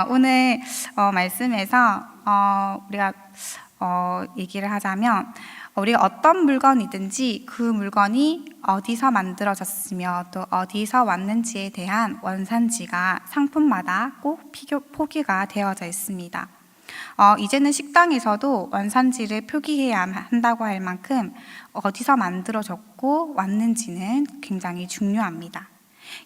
오늘 말씀에서 우리가 얘기를 하자면 우리가 어떤 물건이든지 그 물건이 어디서 만들어졌으며 또 어디서 왔는지에 대한 원산지가 상품마다 꼭 표기가 되어져 있습니다. 이제는 식당에서도 원산지를 표기해야 한다고 할 만큼 어디서 만들어졌고 왔는지는 굉장히 중요합니다.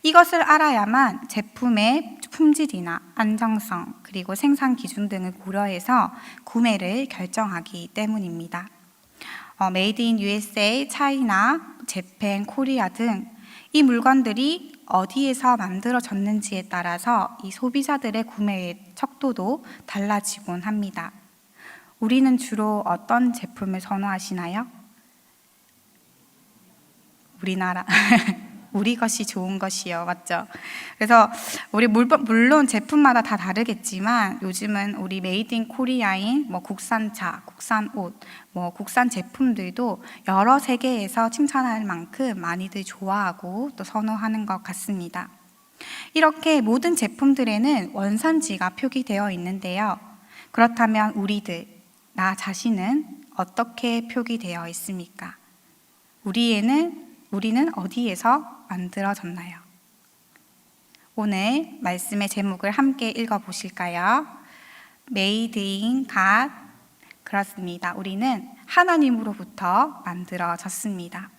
이것을 알아야만 제품의 품질이나 안정성 그리고 생산 기준 등을 고려해서 구매를 결정하기 때문입니다. 메이드 인 USA, 차이나, 재팬, 코리아 등 이 물건들이 어디에서 만들어졌는지에 따라서 이 소비자들의 구매의 척도도 달라지곤 합니다. 우리는 주로 어떤 제품을 선호하시나요? 우리나라 우리 것이 좋은 것이요, 맞죠? 그래서 우리 물론 제품마다 다 다르겠지만 요즘은 우리 메이드 인 코리아인 국산차, 국산 옷, 국산 제품들도 여러 세계에서 칭찬할 만큼 많이들 좋아하고 또 선호하는 것 같습니다. 이렇게 모든 제품들에는 원산지가 표기되어 있는데요. 그렇다면 나 자신은 어떻게 표기되어 있습니까? 우리는 어디에서 만들어졌나요? 오늘 말씀의 제목을 함께 읽어보실까요? Made in God. 그렇습니다. 우리는 하나님으로부터 만들어졌습니다.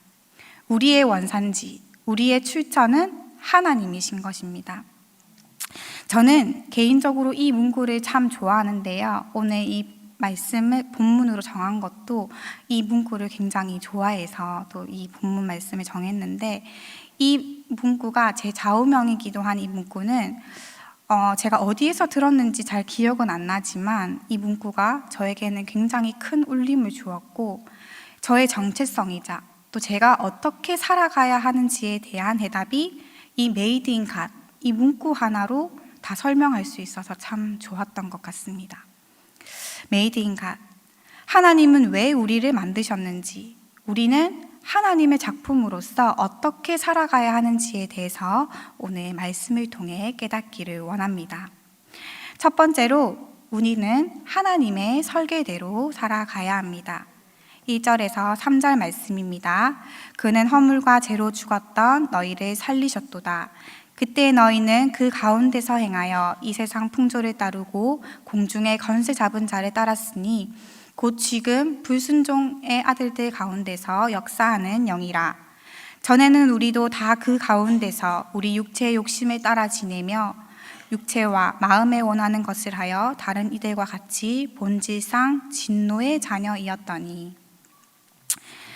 우리의 원산지, 우리의 출처는 하나님이신 것입니다. 저는 개인적으로 이 문구를 참 좋아하는데요. 오늘 이 말씀을 본문으로 정한 것도 이 문구를 굉장히 좋아해서 또 이 본문 말씀을 정했는데, 이 문구가 제 좌우명이기도 한 이 문구는 제가 어디에서 들었는지 잘 기억은 안 나지만 이 문구가 저에게는 굉장히 큰 울림을 주었고, 저의 정체성이자 또 제가 어떻게 살아가야 하는지에 대한 해답이 이 Made in God, 이 문구 하나로 다 설명할 수 있어서 참 좋았던 것 같습니다. Made in God. 하나님은 왜 우리를 만드셨는지, 우리는 하나님의 작품으로서 어떻게 살아가야 하는지에 대해서 오늘 말씀을 통해 깨닫기를 원합니다. 첫 번째로 우리는 하나님의 설계대로 살아가야 합니다. 1절에서 3절 말씀입니다. 그는 허물과 죄로 죽었던 너희를 살리셨도다. 그때 너희는 그 가운데서 행하여 이 세상 풍조를 따르고 공중의 건세 잡은 자를 따랐으니 곧 지금 불순종의 아들들 가운데서 역사하는 영이라. 전에는 우리도 다 그 가운데서 우리 육체의 욕심을 따라 지내며 육체와 마음에 원하는 것을 하여 다른 이들과 같이 본질상 진노의 자녀이었더니.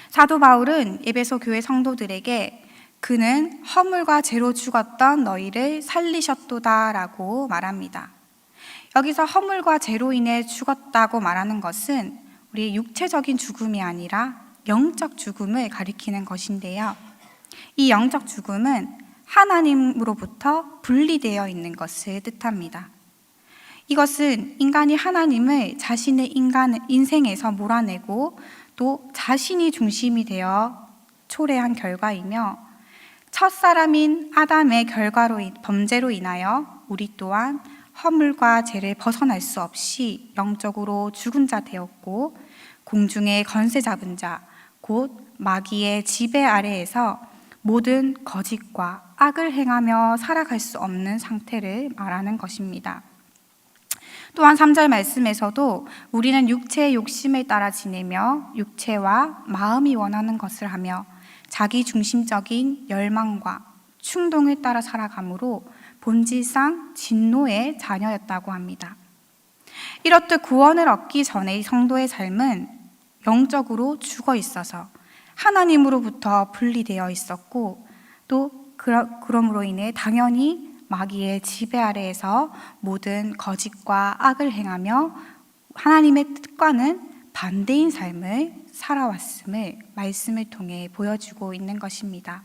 사도 바울은 에베소 교회 성도들에게 그는 허물과 죄로 죽었던 너희를 살리셨도다 라고 말합니다. 여기서 허물과 죄로 인해 죽었다고 말하는 것은 우리의 육체적인 죽음이 아니라 영적 죽음을 가리키는 것인데요. 이 영적 죽음은 하나님으로부터 분리되어 있는 것을 뜻합니다. 이것은 인간이 하나님을 자신의 인생에서 몰아내고 또 자신이 중심이 되어 초래한 결과이며, 첫사람인 아담의 범죄로 인하여 우리 또한 허물과 죄를 벗어날 수 없이 영적으로 죽은 자 되었고, 공중의 건세 잡은 자, 곧 마귀의 지배 아래에서 모든 거짓과 악을 행하며 살아갈 수 없는 상태를 말하는 것입니다. 또한 3절 말씀에서도 우리는 육체의 욕심을 따라 지내며 육체와 마음이 원하는 것을 하며 자기 중심적인 열망과 충동을 따라 살아가므로 본질상 진노의 자녀였다고 합니다. 이렇듯 구원을 얻기 전의 성도의 삶은 영적으로 죽어 있어서 하나님으로부터 분리되어 있었고, 또 그러므로 인해 당연히 마귀의 지배 아래에서 모든 거짓과 악을 행하며 하나님의 뜻과는 반대인 삶을 살아왔음을 말씀을 통해 보여주고 있는 것입니다.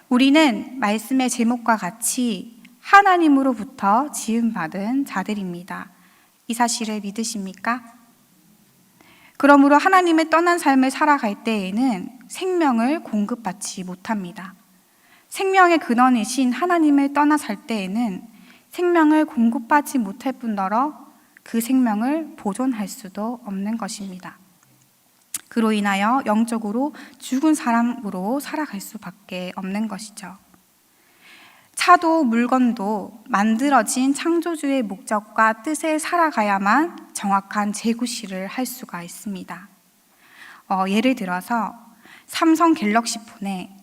우리는 말씀의 제목과 같이 하나님으로부터 지음받은 자들입니다. 이 사실을 믿으십니까? 그러므로 하나님을 떠난 삶을 살아갈 때에는 생명을 공급받지 못합니다. 생명의 근원이신 하나님을 떠나 살 때에는 생명을 공급받지 못할 뿐더러 그 생명을 보존할 수도 없는 것입니다. 그로 인하여 영적으로 죽은 사람으로 살아갈 수밖에 없는 것이죠. 차도 물건도 만들어진 창조주의 목적과 뜻에 살아가야만 정확한 재구실을 할 수가 있습니다. 예를 들어서 삼성 갤럭시 폰에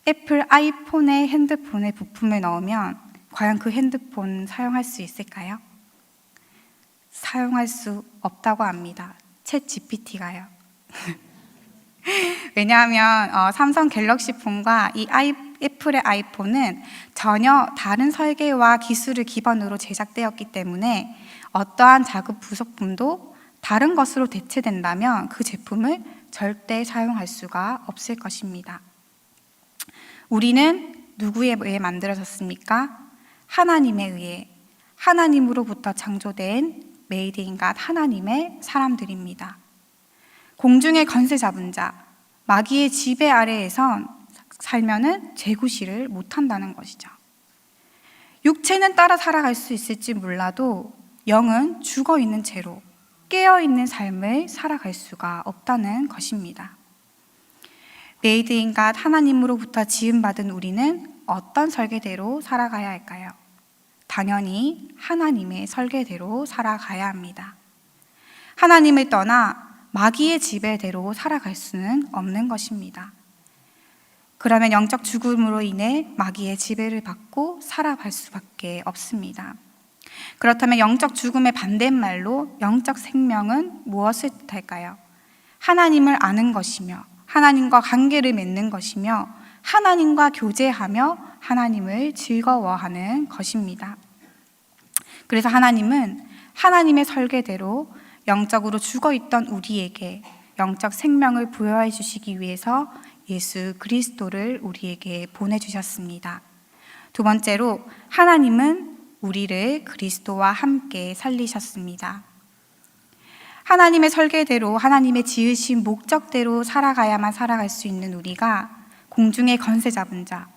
애플 아이폰의 핸드폰에 부품을 넣으면 과연 그 핸드폰 사용할 수 있을까요? 사용할 수 없다고 합니다. 챗 GPT가요. 왜냐하면 삼성 갤럭시 폰과 이 애플의 아이폰은 전혀 다른 설계와 기술을 기반으로 제작되었기 때문에 어떠한 자급 부속품도 다른 것으로 대체된다면 그 제품을 절대 사용할 수가 없을 것입니다. 우리는 누구에 의해 만들어졌습니까? 하나님에 의해, 하나님으로부터 창조된 메이드 인 갓 하나님의 사람들입니다. 공중의 권세 잡은 자, 마귀의 지배 아래에선 살면은 재구실을 못한다는 것이죠. 육체는 따라 살아갈 수 있을지 몰라도 영은 죽어 있는 채로 깨어 있는 삶을 살아갈 수가 없다는 것입니다. 메이드 인 갓 하나님으로부터 지음받은 우리는 어떤 설계대로 살아가야 할까요? 당연히 하나님의 설계대로 살아가야 합니다. 하나님을 떠나 마귀의 지배대로 살아갈 수는 없는 것입니다. 그러면 영적 죽음으로 인해 마귀의 지배를 받고 살아갈 수밖에 없습니다. 그렇다면 영적 죽음의 반대말로 영적 생명은 무엇을 뜻할까요? 하나님을 아는 것이며 하나님과 관계를 맺는 것이며 하나님과 교제하며 하나님을 즐거워하는 것입니다. 그래서 하나님은 하나님의 설계대로 영적으로 죽어있던 우리에게 영적 생명을 부여해 주시기 위해서 예수 그리스도를 우리에게 보내주셨습니다. 두 번째로 하나님은 우리를 그리스도와 함께 살리셨습니다. 하나님의 설계대로 하나님의 지으신 목적대로 살아가야만 살아갈 수 있는 우리가 공중의 권세 잡은 자,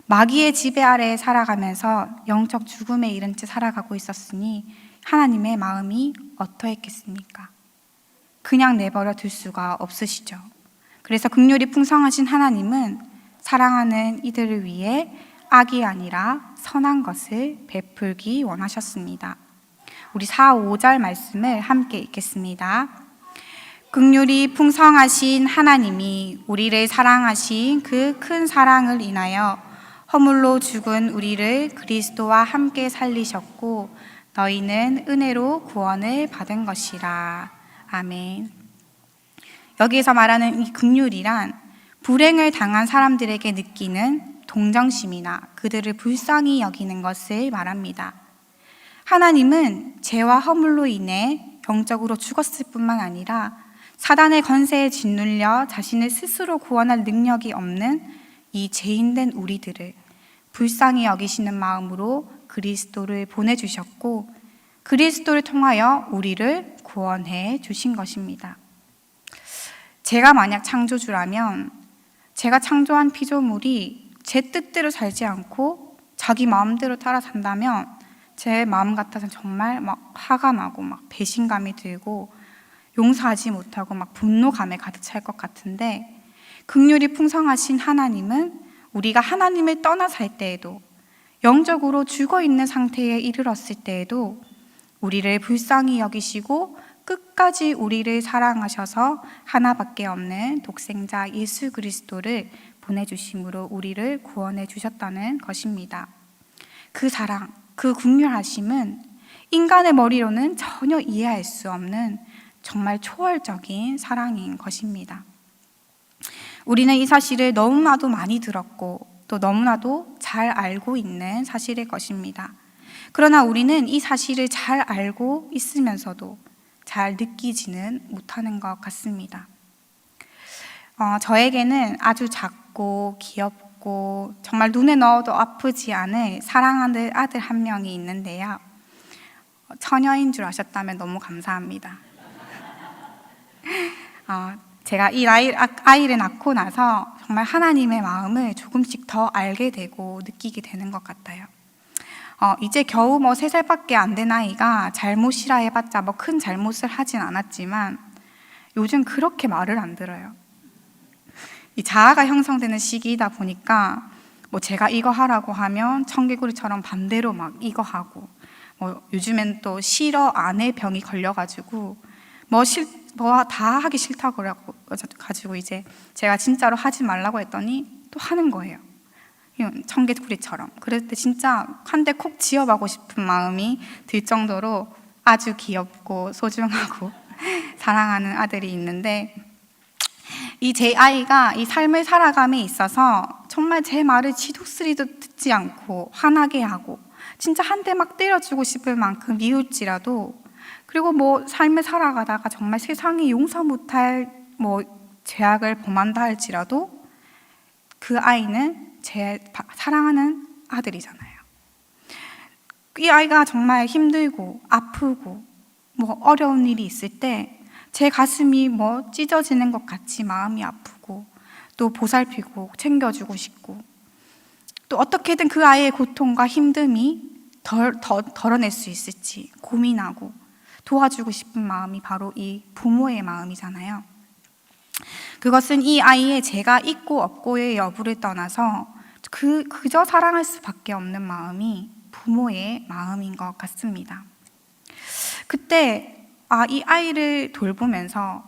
마귀의 지배 아래에 살아가면서 영적 죽음에 이른 채 살아가고 있었으니 하나님의 마음이 어떠했겠습니까? 그냥 내버려 둘 수가 없으시죠. 그래서 긍휼이 풍성하신 하나님은 사랑하는 이들을 위해 악이 아니라 선한 것을 베풀기 원하셨습니다. 우리 4, 5절 말씀을 함께 읽겠습니다. 긍휼이 풍성하신 하나님이 우리를 사랑하신 그 큰 사랑을 인하여 허물로 죽은 우리를 그리스도와 함께 살리셨고 너희는 은혜로 구원을 받은 것이라. 아멘. 여기에서 말하는 이 긍휼이란 불행을 당한 사람들에게 느끼는 동정심이나 그들을 불쌍히 여기는 것을 말합니다. 하나님은 죄와 허물로 인해 영적으로 죽었을 뿐만 아니라 사단의 권세에 짓눌려 자신을 스스로 구원할 능력이 없는 이 죄인된 우리들을 불쌍히 여기시는 마음으로 그리스도를 보내주셨고 그리스도를 통하여 우리를 구원해 주신 것입니다. 제가 만약 창조주라면 제가 창조한 피조물이 제 뜻대로 살지 않고 자기 마음대로 따라 산다면 제 마음 같아서 정말 막 화가 나고 막 배신감이 들고 용서하지 못하고 막 분노감에 가득 찰 것 같은데 긍휼이 풍성하신 하나님은 우리가 하나님을 떠나 살 때에도 영적으로 죽어있는 상태에 이르렀을 때에도 우리를 불쌍히 여기시고 끝까지 우리를 사랑하셔서 하나밖에 없는 독생자 예수 그리스도를 보내주심으로 우리를 구원해 주셨다는 것입니다. 그 사랑, 그 긍휼하심은 인간의 머리로는 전혀 이해할 수 없는 정말 초월적인 사랑인 것입니다. 우리는 이 사실을 너무나도 많이 들었고 또 너무나도 잘 알고 있는 사실일 것입니다. 그러나 우리는 이 사실을 잘 알고 있으면서도 잘 느끼지는 못하는 것 같습니다. 저에게는 아주 작고 귀엽고 정말 눈에 넣어도 아프지 않을 사랑하는 아들 한 명이 있는데요. 처녀인 줄 아셨다면 너무 감사합니다. 제가 이 아이를 낳고 나서 정말 하나님의 마음을 조금씩 더 알게 되고 느끼게 되는 것 같아요. 이제 겨우 3살밖에 안 된 아이가 잘못이라 해봤자 큰 잘못을 하진 않았지만 요즘 그렇게 말을 안 들어요. 이 자아가 형성되는 시기이다 보니까 제가 이거 하라고 하면 청개구리처럼 반대로 막 이거 하고, 요즘엔 또 싫어 안에 병이 걸려가지고 다 하기 싫다고 가지고 이제 제가 진짜로 하지 말라고 했더니 또 하는 거예요. 청개구리처럼. 그럴 때 진짜 한 대 콕 지어가고 싶은 마음이 들 정도로 아주 귀엽고 소중하고 사랑하는 아들이 있는데, 이 제 아이가 이 삶을 살아감에 있어서 정말 제 말을 지독스리도 듣지 않고 화나게 하고 진짜 한 대 막 때려주고 싶을 만큼 미울지라도, 그리고 삶을 살아가다가 정말 세상이 용서 못할 죄악을 범한다 할지라도 그 아이는 제 사랑하는 아들이잖아요. 이 아이가 정말 힘들고 아프고 어려운 일이 있을 때 제 가슴이 찢어지는 것 같이 마음이 아프고, 또 보살피고 챙겨주고 싶고, 또 어떻게든 그 아이의 고통과 힘듦이 덜어낼 수 있을지 고민하고 도와주고 싶은 마음이 바로 이 부모의 마음이잖아요. 그것은 이 아이의 제가 있고 없고의 여부를 떠나서 그저 사랑할 수밖에 없는 마음이 부모의 마음인 것 같습니다. 그때 이 아이를 돌보면서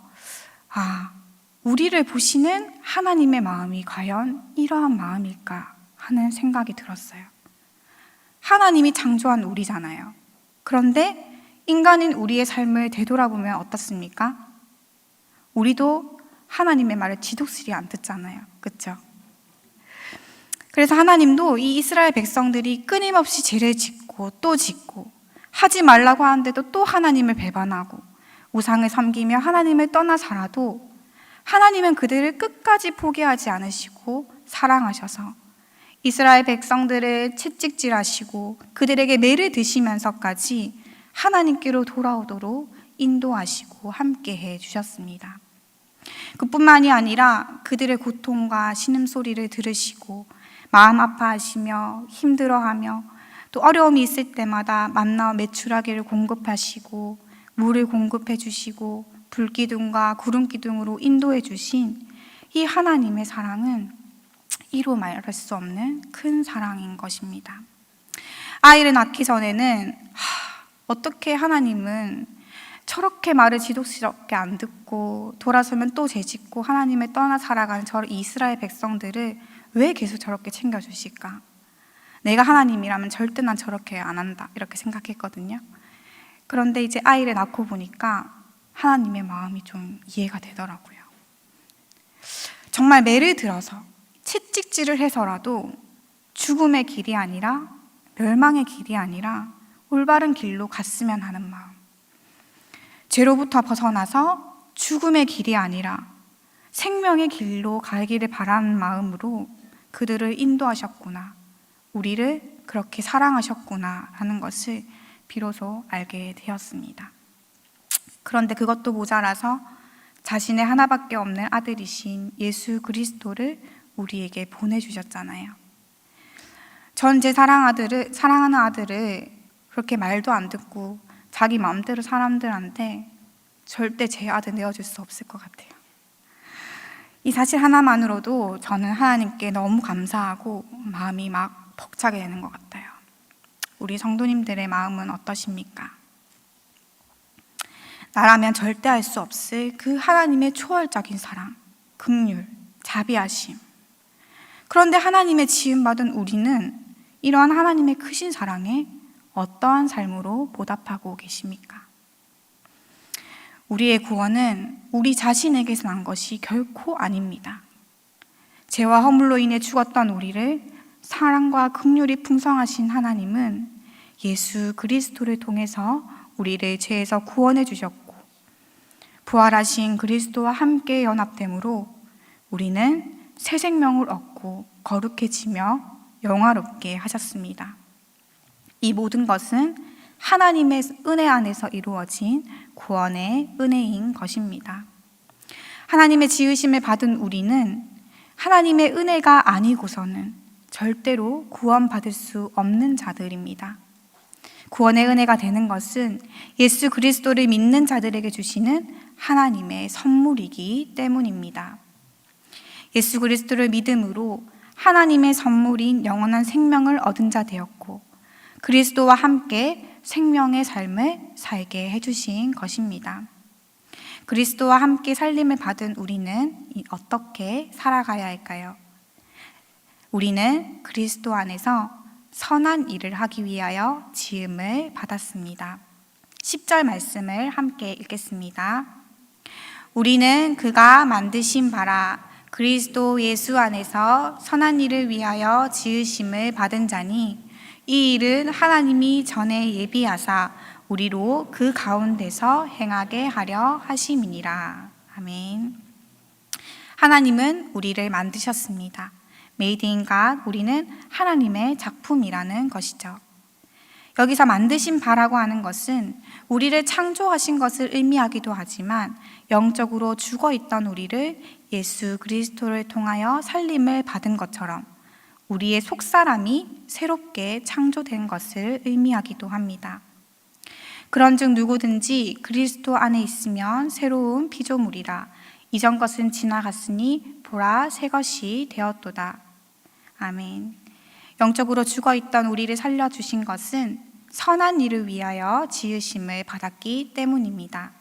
우리를 보시는 하나님의 마음이 과연 이러한 마음일까 하는 생각이 들었어요. 하나님이 창조한 우리잖아요. 그런데 인간인 우리의 삶을 되돌아보면 어떻습니까? 우리도 하나님의 말을 지독스리 안 듣잖아요. 그렇죠? 그래서 하나님도 이 이스라엘 백성들이 끊임없이 죄를 짓고 또 짓고 하지 말라고 하는데도 또 하나님을 배반하고 우상을 섬기며 하나님을 떠나 살아도 하나님은 그들을 끝까지 포기하지 않으시고 사랑하셔서 이스라엘 백성들을 채찍질하시고 그들에게 매를 드시면서까지 하나님께로 돌아오도록 인도하시고 함께해 주셨습니다. 그뿐만이 아니라 그들의 고통과 신음소리를 들으시고 마음 아파하시며 힘들어하며 또 어려움이 있을 때마다 만나와 메추라기를 공급하시고 물을 공급해 주시고 불기둥과 구름기둥으로 인도해 주신 이 하나님의 사랑은 이루 말할 수 없는 큰 사랑인 것입니다. 아이를 낳기 전에는 어떻게 하나님은 저렇게 말을 지독스럽게 안 듣고 돌아서면 또 죄짓고 하나님을 떠나 살아가는 저 이스라엘 백성들을 왜 계속 저렇게 챙겨주실까? 내가 하나님이라면 절대 난 저렇게 안 한다 이렇게 생각했거든요. 그런데 이제 아이를 낳고 보니까 하나님의 마음이 좀 이해가 되더라고요. 정말 매를 들어서 채찍질을 해서라도 죽음의 길이 아니라 멸망의 길이 아니라 올바른 길로 갔으면 하는 마음, 죄로부터 벗어나서 죽음의 길이 아니라 생명의 길로 가기를 바라는 마음으로 그들을 인도하셨구나, 우리를 그렇게 사랑하셨구나 하는 것을 비로소 알게 되었습니다. 그런데 그것도 모자라서 자신의 하나밖에 없는 아들이신 예수 그리스도를 우리에게 보내주셨잖아요. 전 제 사랑하는 아들을 그렇게 말도 안 듣고 자기 마음대로 사람들한테 절대 제 아들 내어줄 수 없을 것 같아요. 이 사실 하나만으로도 저는 하나님께 너무 감사하고 마음이 막 벅차게 되는 것 같아요. 우리 성도님들의 마음은 어떠십니까? 나라면 절대 할 수 없을 그 하나님의 초월적인 사랑, 긍휼, 자비하심. 그런데 하나님의 지음받은 우리는 이러한 하나님의 크신 사랑에 어떠한 삶으로 보답하고 계십니까? 우리의 구원은 우리 자신에게서 난 것이 결코 아닙니다. 죄와 허물로 인해 죽었던 우리를 사랑과 긍휼이 풍성하신 하나님은 예수 그리스도를 통해서 우리를 죄에서 구원해 주셨고, 부활하신 그리스도와 함께 연합됨으로 우리는 새 생명을 얻고 거룩해지며 영화롭게 하셨습니다. 이 모든 것은 하나님의 은혜 안에서 이루어진 구원의 은혜인 것입니다. 하나님의 지으심을 받은 우리는 하나님의 은혜가 아니고서는 절대로 구원받을 수 없는 자들입니다. 구원의 은혜가 되는 것은 예수 그리스도를 믿는 자들에게 주시는 하나님의 선물이기 때문입니다. 예수 그리스도를 믿음으로 하나님의 선물인 영원한 생명을 얻은 자 되었고, 그리스도와 함께 생명의 삶을 살게 해주신 것입니다. 그리스도와 함께 살림을 받은 우리는 어떻게 살아가야 할까요? 우리는 그리스도 안에서 선한 일을 하기 위하여 지음을 받았습니다. 10절 말씀을 함께 읽겠습니다. 우리는 그가 만드신 바라 그리스도 예수 안에서 선한 일을 위하여 지으심을 받은 자니, 이 일은 하나님이 전에 예비하사 우리로 그 가운데서 행하게 하려 하심이니라. 아멘. 하나님은 우리를 만드셨습니다. Made in God, 우리는 하나님의 작품이라는 것이죠. 여기서 만드신 바라고 하는 것은 우리를 창조하신 것을 의미하기도 하지만, 영적으로 죽어있던 우리를 예수 그리스도를 통하여 살림을 받은 것처럼 우리의 속사람이 새롭게 창조된 것을 의미하기도 합니다. 그런즉 누구든지 그리스도 안에 있으면 새로운 피조물이라, 이전 것은 지나갔으니 보라 새 것이 되었도다. 아멘. 영적으로 죽어있던 우리를 살려주신 것은 선한 일을 위하여 지으심을 받았기 때문입니다.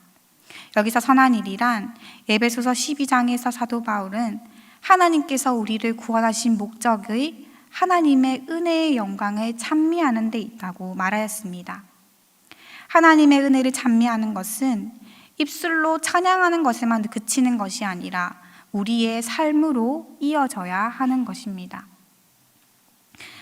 여기서 선한 일이란 에베소서 12장에서 사도 바울은 하나님께서 우리를 구원하신 목적의 하나님의 은혜의 영광을 찬미하는 데 있다고 말하였습니다. 하나님의 은혜를 찬미하는 것은 입술로 찬양하는 것에만 그치는 것이 아니라 우리의 삶으로 이어져야 하는 것입니다.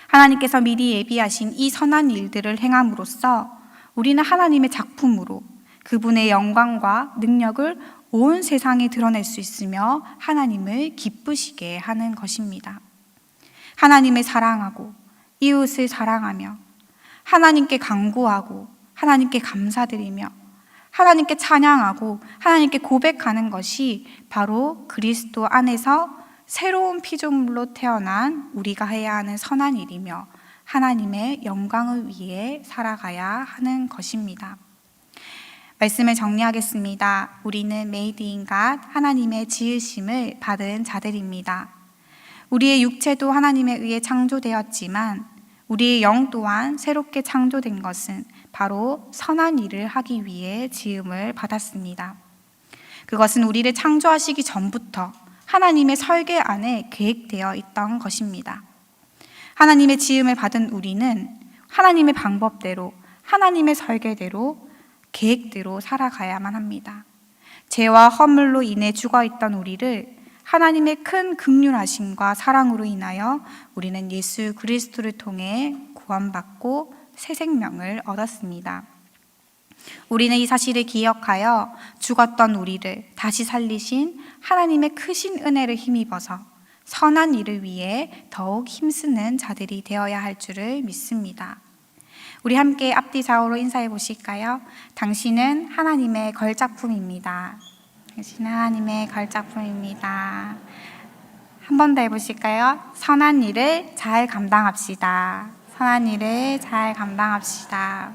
하나님께서 미리 예비하신 이 선한 일들을 행함으로써 우리는 하나님의 작품으로 그분의 영광과 능력을 온 세상에 드러낼 수 있으며 하나님을 기쁘시게 하는 것입니다. 하나님을 사랑하고 이웃을 사랑하며 하나님께 간구하고 하나님께 감사드리며 하나님께 찬양하고 하나님께 고백하는 것이 바로 그리스도 안에서 새로운 피조물로 태어난 우리가 해야 하는 선한 일이며 하나님의 영광을 위해 살아가야 하는 것입니다. 말씀을 정리하겠습니다. 우리는 Made in God, 하나님의 지으심을 받은 자들입니다. 우리의 육체도 하나님에 의해 창조되었지만 우리의 영 또한 새롭게 창조된 것은 바로 선한 일을 하기 위해 지음을 받았습니다. 그것은 우리를 창조하시기 전부터 하나님의 설계 안에 계획되어 있던 것입니다. 하나님의 지음을 받은 우리는 하나님의 방법대로, 하나님의 설계대로, 계획대로 살아가야만 합니다. 죄와 허물로 인해 죽어있던 우리를 하나님의 큰 긍휼하심과 사랑으로 인하여 우리는 예수 그리스도를 통해 구원받고 새 생명을 얻었습니다. 우리는 이 사실을 기억하여 죽었던 우리를 다시 살리신 하나님의 크신 은혜를 힘입어서 선한 일을 위해 더욱 힘쓰는 자들이 되어야 할 줄을 믿습니다. 우리 함께 앞뒤 좌우로 인사해 보실까요? 당신은 하나님의 걸작품입니다. 당신은 하나님의 걸작품입니다. 한 번 더 해보실까요? 선한 일을 잘 감당합시다. 선한 일을 잘 감당합시다.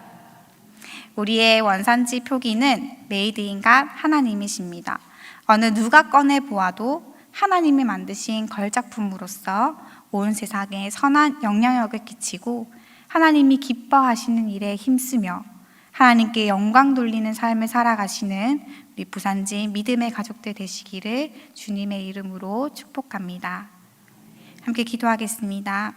우리의 원산지 표기는 Made in God, 하나님이십니다. 어느 누가 꺼내 보아도 하나님이 만드신 걸작품으로서 온 세상에 선한 영향력을 끼치고 하나님이 기뻐하시는 일에 힘쓰며 하나님께 영광 돌리는 삶을 살아가시는 우리 부산지 믿음의 가족들 되시기를 주님의 이름으로 축복합니다. 함께 기도하겠습니다.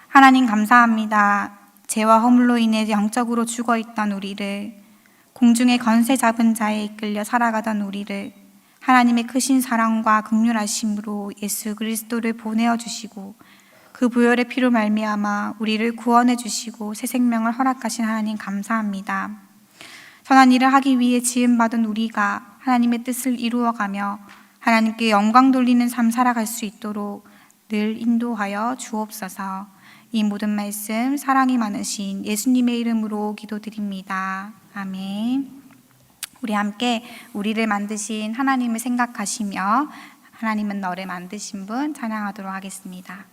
하나님 감사합니다. 죄와 허물로 인해 영적으로 죽어있던 우리를, 공중의 권세 잡은 자에 이끌려 살아가던 우리를 하나님의 크신 사랑과 긍휼하심으로 예수 그리스도를 보내어 주시고 그 보혈의 피로 말미암아 우리를 구원해 주시고 새 생명을 허락하신 하나님 감사합니다. 선한 일을 하기 위해 지음받은 우리가 하나님의 뜻을 이루어가며 하나님께 영광 돌리는 삶 살아갈 수 있도록 늘 인도하여 주옵소서. 이 모든 말씀 사랑이 많으신 예수님의 이름으로 기도드립니다. 아멘. 우리 함께 우리를 만드신 하나님을 생각하시며 하나님은 너를 만드신 분 찬양하도록 하겠습니다.